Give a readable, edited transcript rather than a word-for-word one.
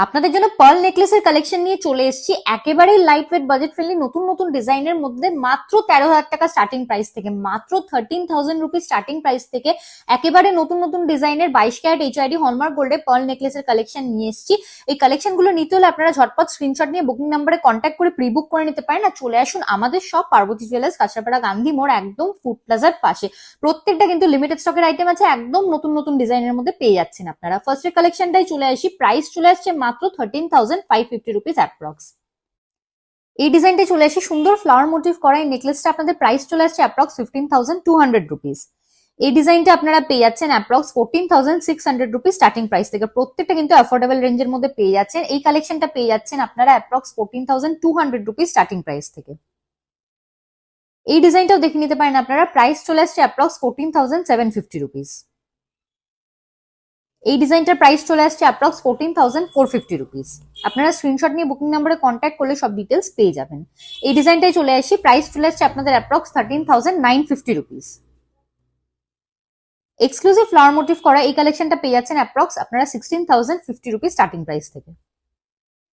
আপনাদের জন্য পার্ল নেকলেসের কালেকশন নিয়ে চলে এসেছি একেবারেই লাইট ওয়েট বাজেট ফ্রেন্ডলি নতুন নতুন ডিজাইনের মধ্যে মাত্র 13,000 টাকা স্টার্টিং প্রাইস থেকে, মাত্র 13,000 রুপিস স্টার্টিং প্রাইস থেকে একেবারে নতুন নতুন ডিজাইনের 22 ক্যারেট এইচআইডি হলমার্ক গোল্ডে পার্ল নেকলেসের কালেকশন নিয়ে এসেছি। এই কালেকশন গুলো নিতে হলে আপনারা ঝটপট স্ক্রিনশট নিয়ে বুকিং নাম্বারে কন্ট্যাক্ট করে প্রি বুক করে নিতে পারেন। আর চলে আসুন আমাদের সব পার্বতী জুয়েলার্স, কাঁচরাপাড়া, গান্ধী মোড়, একদম ফুড প্লাজার পাশে। প্রত্যেকটা কিন্তু লিমিটেড স্টকের আইটেম আছে, একদম নতুন নতুন ডিজাইনের মধ্যে পেয়ে যাচ্ছেন আপনারা। ফার্স্টের কালেকশনটাই চলে আসি, প্রাইস চলে আসছে মাত্র 13,550 রুপিস অ্যাপ্রক্স। এই ডিজাইনটা চলে আসে সুন্দর ফ্লাওয়ার মোটিভ করা এই নেকলেসটা আপনাদের প্রাইস চলে আসছে অ্যাপ্রক্স 15,200 রুপিস। এই ডিজাইনটা আপনারা পেয়ে যাচ্ছেন অ্যাপ্রক্স 14,600 রুপিস স্টার্টিং প্রাইস থেকে। প্রত্যেকটা কিন্তু অ্যাফোর্ডেবল রেঞ্জের মধ্যে পেয়ে যাচ্ছেন। এই কালেকশনটা পেয়ে যাচ্ছেন আপনারা অ্যাপ্রক্স 14,200 রুপিস স্টার্টিং প্রাইস থেকে। এই ডিজাইনটাও দেখে নিতে পারেন আপনারা, প্রাইস চলে আসছে অ্যাপ্রক্স 14,750 রুপিস। এই ডিজাইনটার প্রাইস চলে আসছে অ্যাপ্রক্স 14,450 রুপিস। আপনারা স্ক্রিনশট নিয়ে বুকিং নাম্বারে কন্ট্যাক্ট করলে সব ডিটেলস পেয়ে যাবেন। এই ডিজাইনটাই চলে আসি, প্রাইস চলে আসছে আপনাদের approx 13,950 rupees. Exclusive flower motive করা এই কালেকশনটা পেয়ে যাচ্ছেন অ্যাপ্রক্স আপনারা 16,050 রুপিস স্টার্টিং প্রাইস থেকে।